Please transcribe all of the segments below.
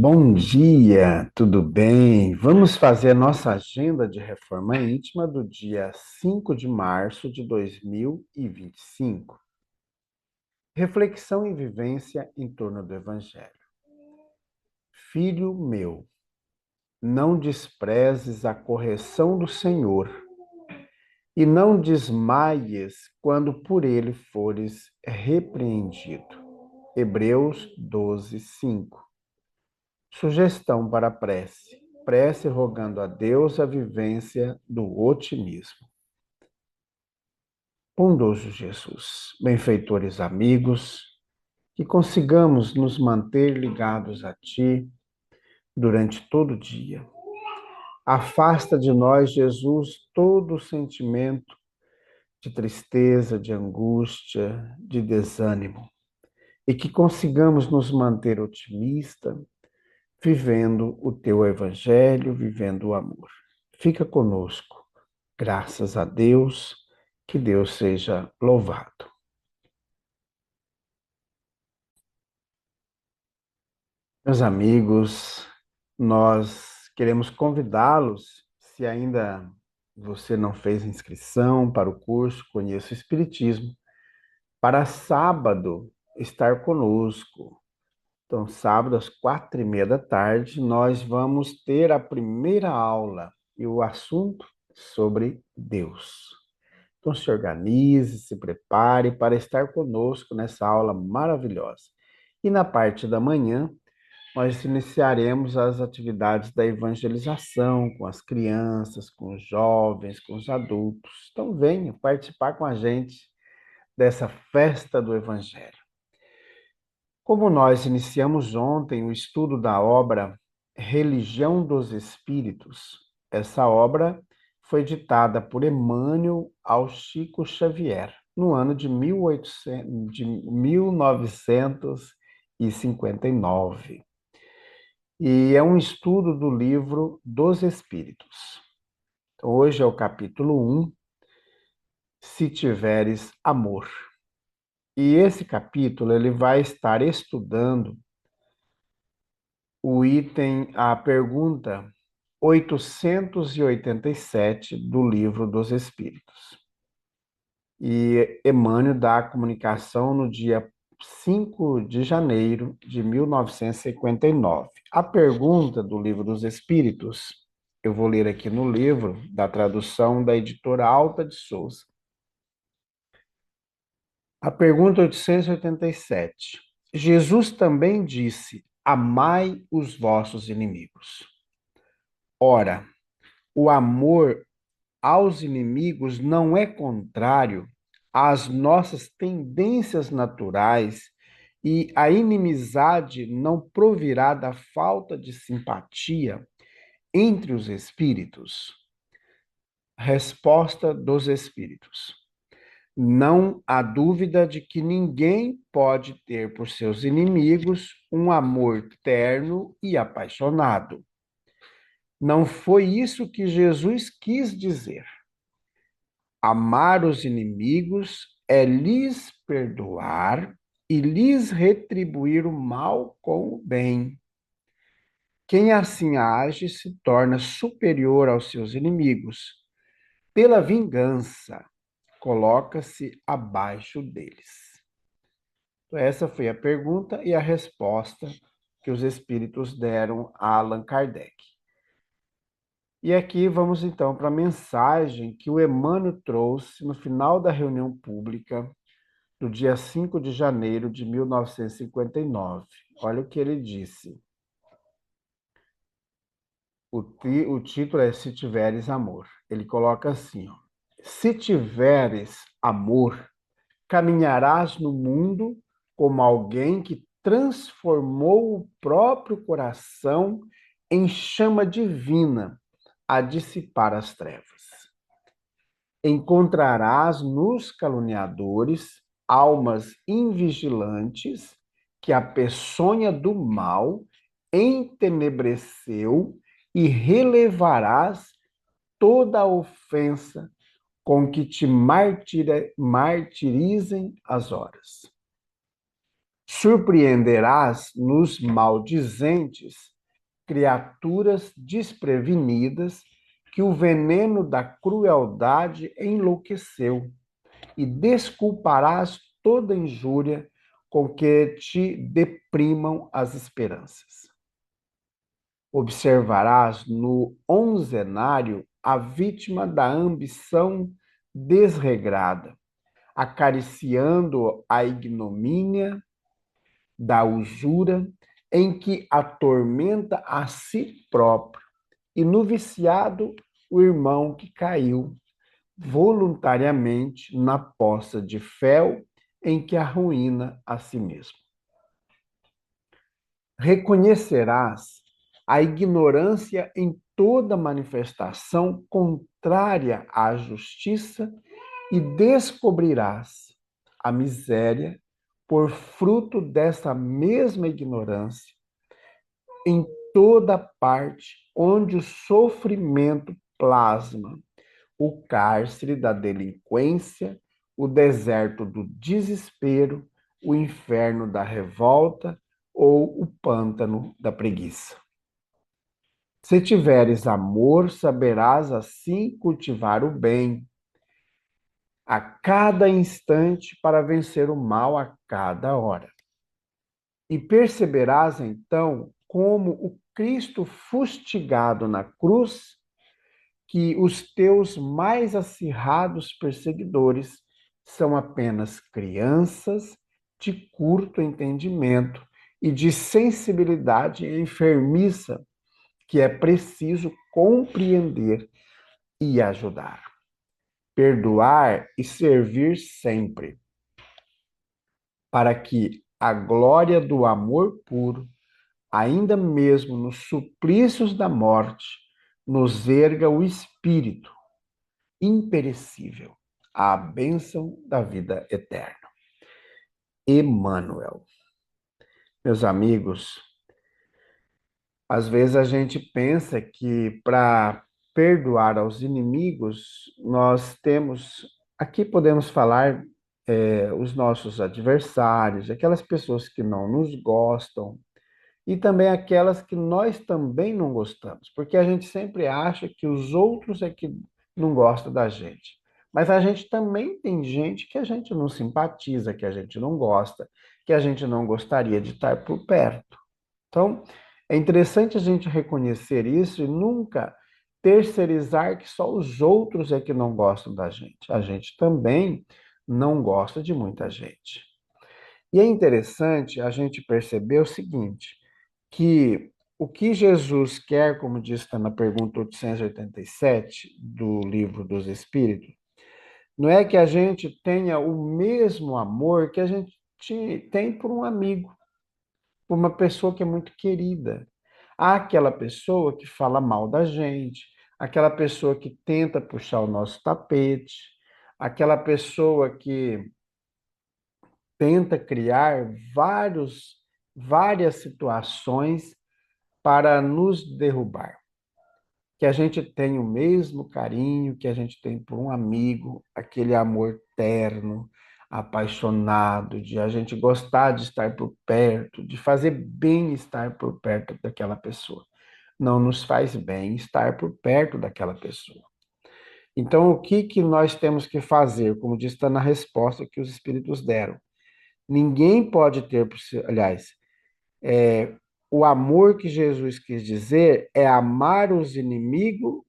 Bom dia, tudo bem? Vamos fazer a nossa agenda de reforma íntima do dia 5 de março de 2025. Reflexão e vivência em torno do Evangelho. Filho meu, não desprezes a correção do Senhor e não desmaies quando por ele fores repreendido. Hebreus 12, 5. Sugestão para a prece. Prece rogando a Deus a vivência do otimismo. Bondoso Jesus, benfeitores amigos, que consigamos nos manter ligados a Ti durante todo o dia. Afasta de nós, Jesus, todo o sentimento de tristeza, de angústia, de desânimo, e que consigamos nos manter otimistas, vivendo o Teu Evangelho, vivendo o amor. Fica conosco. Graças a Deus, que Deus seja louvado. Meus amigos, nós queremos convidá-los, se ainda você não fez inscrição para o curso Conheça o Espiritismo, para sábado estar conosco. Então, sábado às 4:30 da tarde, nós vamos ter a primeira aula e o assunto sobre Deus. Então, se organize, se prepare para estar conosco nessa aula maravilhosa. E na parte da manhã, nós iniciaremos as atividades da evangelização com as crianças, com os jovens, com os adultos. Então, venha participar com a gente dessa festa do Evangelho. Como nós iniciamos ontem o estudo da obra Religião dos Espíritos, essa obra foi ditada por Emmanuel ao Chico Xavier, no ano de 1959. E é um estudo do livro dos Espíritos. Então, hoje é o capítulo 1, Se Tiveres Amor. E esse capítulo ele vai estar estudando o item, a pergunta 887 do Livro dos Espíritos. E Emmanuel dá a comunicação no dia 5 de janeiro de 1959. A pergunta do Livro dos Espíritos, eu vou ler aqui no livro, da tradução da editora Alta de Souza. A pergunta 887. Jesus também disse: amai os vossos inimigos. Ora, o amor aos inimigos não é contrário às nossas tendências naturais e a inimizade não provirá da falta de simpatia entre os espíritos? Resposta dos espíritos. Não há dúvida de que ninguém pode ter por seus inimigos um amor terno e apaixonado. Não foi isso que Jesus quis dizer. Amar os inimigos é lhes perdoar e lhes retribuir o mal com o bem. Quem assim age se torna superior aos seus inimigos. Pela vingança, coloca-se abaixo deles. Então, essa foi a pergunta e a resposta que os espíritos deram a Allan Kardec. E aqui vamos então para a mensagem que o Emmanuel trouxe no final da reunião pública do dia 5 de janeiro de 1959. Olha o que ele disse. O título é Se Tiveres Amor. Ele coloca assim, ó: se tiveres amor, caminharás no mundo como alguém que transformou o próprio coração em chama divina a dissipar as trevas. Encontrarás nos caluniadores almas invigilantes que a peçonha do mal entenebreceu e relevarás toda a ofensa com que te martirizem as horas. Surpreenderás nos maldizentes criaturas desprevenidas que o veneno da crueldade enlouqueceu, e desculparás toda injúria com que te deprimam as esperanças. Observarás no onzenário a vítima da ambição desregrada, acariciando a ignomínia da usura em que atormenta a si próprio, e no viciado o irmão que caiu voluntariamente na poça de fel em que arruína a si mesmo. Reconhecerás a ignorância em toda manifestação contrária à justiça e descobrirás a miséria por fruto dessa mesma ignorância em toda parte onde o sofrimento plasma o cárcere da delinquência, o deserto do desespero, o inferno da revolta ou o pântano da preguiça. Se tiveres amor, saberás assim cultivar o bem a cada instante para vencer o mal a cada hora. E perceberás então como o Cristo fustigado na cruz, que os teus mais acirrados perseguidores são apenas crianças de curto entendimento e de sensibilidade enfermiça que é preciso compreender e ajudar. Perdoar e servir sempre, para que a glória do amor puro, ainda mesmo nos suplícios da morte, nos erga o espírito imperecível, a bênção da vida eterna. Emmanuel. Meus amigos, às vezes a gente pensa que para perdoar aos inimigos, nós temos, aqui podemos falar os nossos adversários, aquelas pessoas que não nos gostam, e também aquelas que nós também não gostamos, porque a gente sempre acha que os outros é que não gostam da gente. Mas a gente também tem gente que a gente não simpatiza, que a gente não gosta, que a gente não gostaria de estar por perto. Então, é interessante a gente reconhecer isso e nunca terceirizar que só os outros é que não gostam da gente. A gente também não gosta de muita gente. E é interessante a gente perceber o seguinte, que o que Jesus quer, como diz na pergunta 887 do Livro dos Espíritos, não é que a gente tenha o mesmo amor que a gente tem por um amigo, por uma pessoa que é muito querida. Há aquela pessoa que fala mal da gente, aquela pessoa que tenta puxar o nosso tapete, aquela pessoa que tenta criar várias situações para nos derrubar. Que a gente tenha o mesmo carinho que a gente tem por um amigo, aquele amor terno, apaixonado, de a gente gostar de estar por perto, de fazer bem estar por perto daquela pessoa. Não nos faz bem estar por perto daquela pessoa. Então, o que que nós temos que fazer? Como diz, está na resposta que os espíritos deram. Ninguém pode ter, aliás, é, o amor que Jesus quis dizer é amar os inimigos.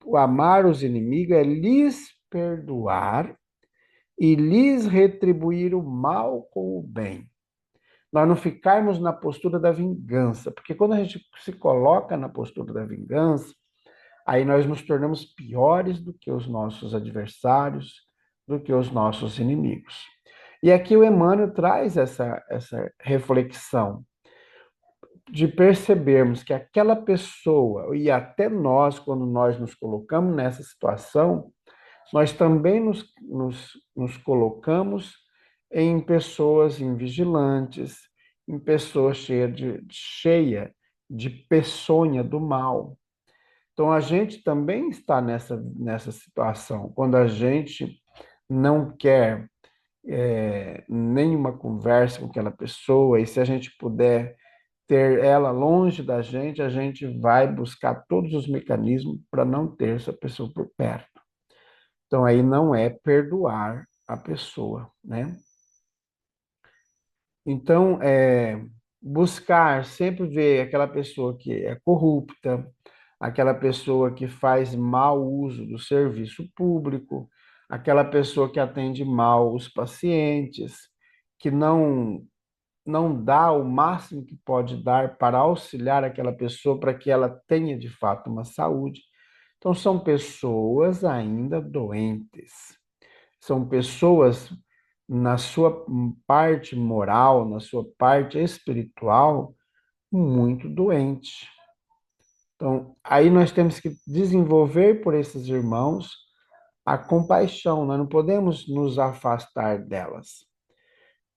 O amar os inimigos é lhes perdoar e lhes retribuir o mal com o bem. Nós não ficarmos na postura da vingança, porque quando a gente se coloca na postura da vingança, aí nós nos tornamos piores do que os nossos adversários, do que os nossos inimigos. E aqui o Emmanuel traz essa reflexão de percebermos que aquela pessoa, e até nós, quando nós nos colocamos nessa situação, nós também nos colocamos em pessoas invigilantes, em pessoas cheia de peçonha do mal. Então, a gente também está nessa situação. Quando a gente não quer nenhuma conversa com aquela pessoa, e se a gente puder ter ela longe da gente, a gente vai buscar todos os mecanismos para não ter essa pessoa por perto. Então, aí não é perdoar a pessoa, né? Então, buscar sempre ver aquela pessoa que é corrupta, aquela pessoa que faz mau uso do serviço público, aquela pessoa que atende mal os pacientes, que não dá o máximo que pode dar para auxiliar aquela pessoa para que ela tenha de fato uma saúde. Então, são pessoas ainda doentes, são pessoas na sua parte moral, na sua parte espiritual, muito doentes. Então, aí nós temos que desenvolver por esses irmãos a compaixão, nós não podemos nos afastar delas.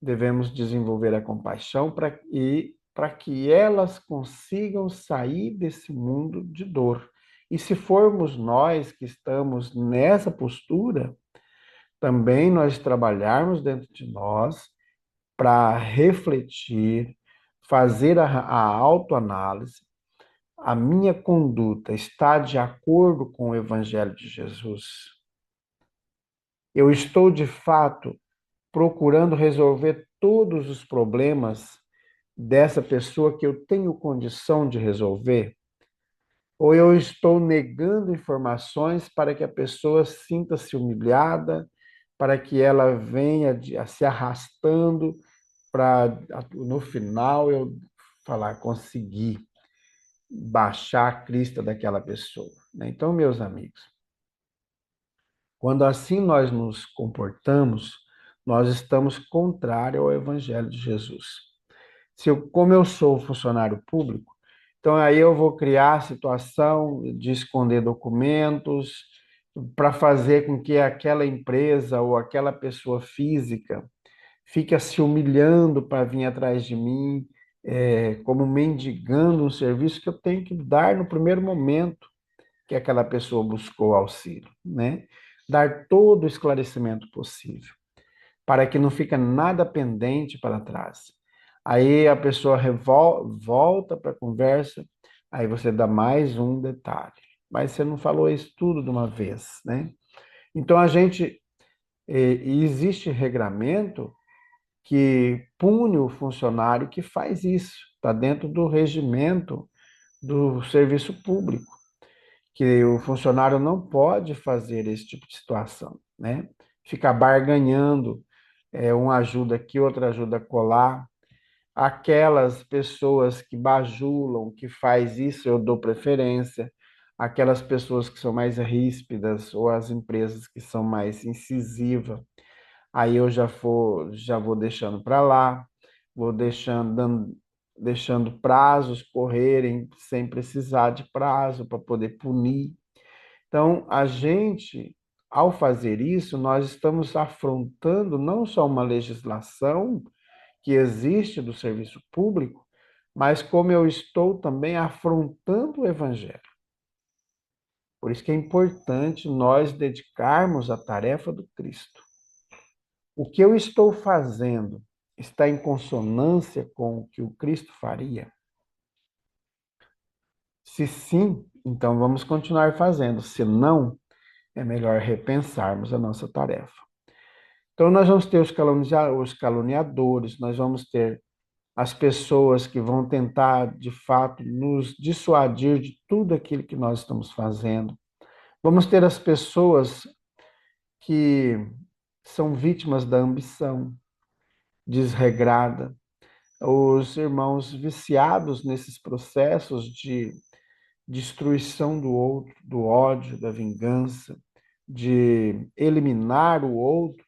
Devemos desenvolver a compaixão para que elas consigam sair desse mundo de dor. E se formos nós que estamos nessa postura, também nós trabalharmos dentro de nós para refletir, fazer a autoanálise. A minha conduta está de acordo com o Evangelho de Jesus? Eu estou de fato procurando resolver todos os problemas dessa pessoa que eu tenho condição de resolver? Ou eu estou negando informações para que a pessoa sinta-se humilhada, para que ela venha se arrastando para no final eu falar, conseguir baixar a crista daquela pessoa, né? Então, meus amigos, quando assim nós nos comportamos, nós estamos contrário ao Evangelho de Jesus. Como eu sou funcionário público, então aí eu vou criar a situação de esconder documentos para fazer com que aquela empresa ou aquela pessoa física fique se humilhando para vir atrás de mim, como mendigando um serviço que eu tenho que dar no primeiro momento que aquela pessoa buscou auxílio, né? Dar todo o esclarecimento possível para que não fique nada pendente para trás. Aí a pessoa volta para a conversa, aí você dá mais um detalhe. Mas você não falou isso tudo de uma vez, né? Então existe regramento que pune o funcionário que faz isso. Está dentro do regimento do serviço público, que o funcionário não pode fazer esse tipo de situação, né? Ficar barganhando, uma ajuda aqui, outra ajuda colar. Aquelas pessoas que bajulam, que faz isso, eu dou preferência. Aquelas pessoas que são mais ríspidas ou as empresas que são mais incisivas, aí eu já vou deixando para lá, vou deixando prazos correrem sem precisar de prazo para poder punir. Então, ao fazer isso, nós estamos afrontando não só uma legislação que existe do serviço público, mas como eu estou também afrontando o evangelho. Por isso que é importante nós dedicarmos a tarefa do Cristo. O que eu estou fazendo está em consonância com o que o Cristo faria? Se sim, então vamos continuar fazendo. Se não, é melhor repensarmos a nossa tarefa. Então, nós vamos ter os caluniadores, nós vamos ter as pessoas que vão tentar, de fato, nos dissuadir de tudo aquilo que nós estamos fazendo. Vamos ter as pessoas que são vítimas da ambição desregrada, os irmãos viciados nesses processos de destruição do outro, do ódio, da vingança, de eliminar o outro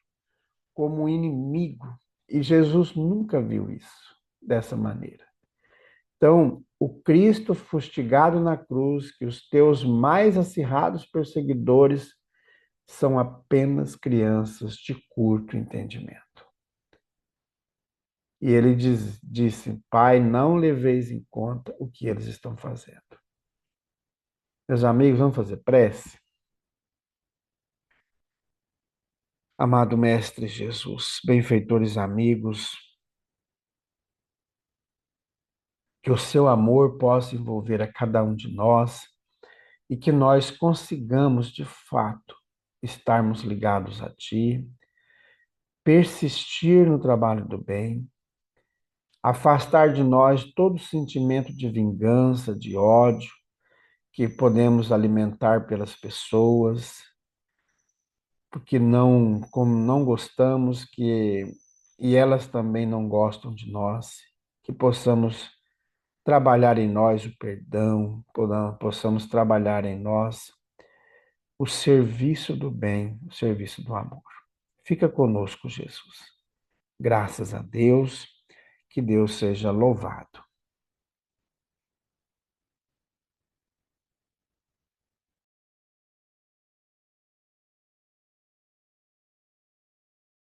como inimigo. E Jesus nunca viu isso dessa maneira. Então, o Cristo fustigado na cruz, que os teus mais acirrados perseguidores são apenas crianças de curto entendimento. E ele disse: Pai, não leveis em conta o que eles estão fazendo. Meus amigos, vamos fazer prece? Amado Mestre Jesus, benfeitores amigos, que o seu amor possa envolver a cada um de nós e que nós consigamos, de fato, estarmos ligados a Ti, persistir no trabalho do bem, afastar de nós todo sentimento de vingança, de ódio que podemos alimentar pelas pessoas, porque não, como não gostamos que e elas também não gostam de nós, que possamos trabalhar em nós o perdão, possamos trabalhar em nós o serviço do bem, o serviço do amor. Fica conosco, Jesus. Graças a Deus, que Deus seja louvado.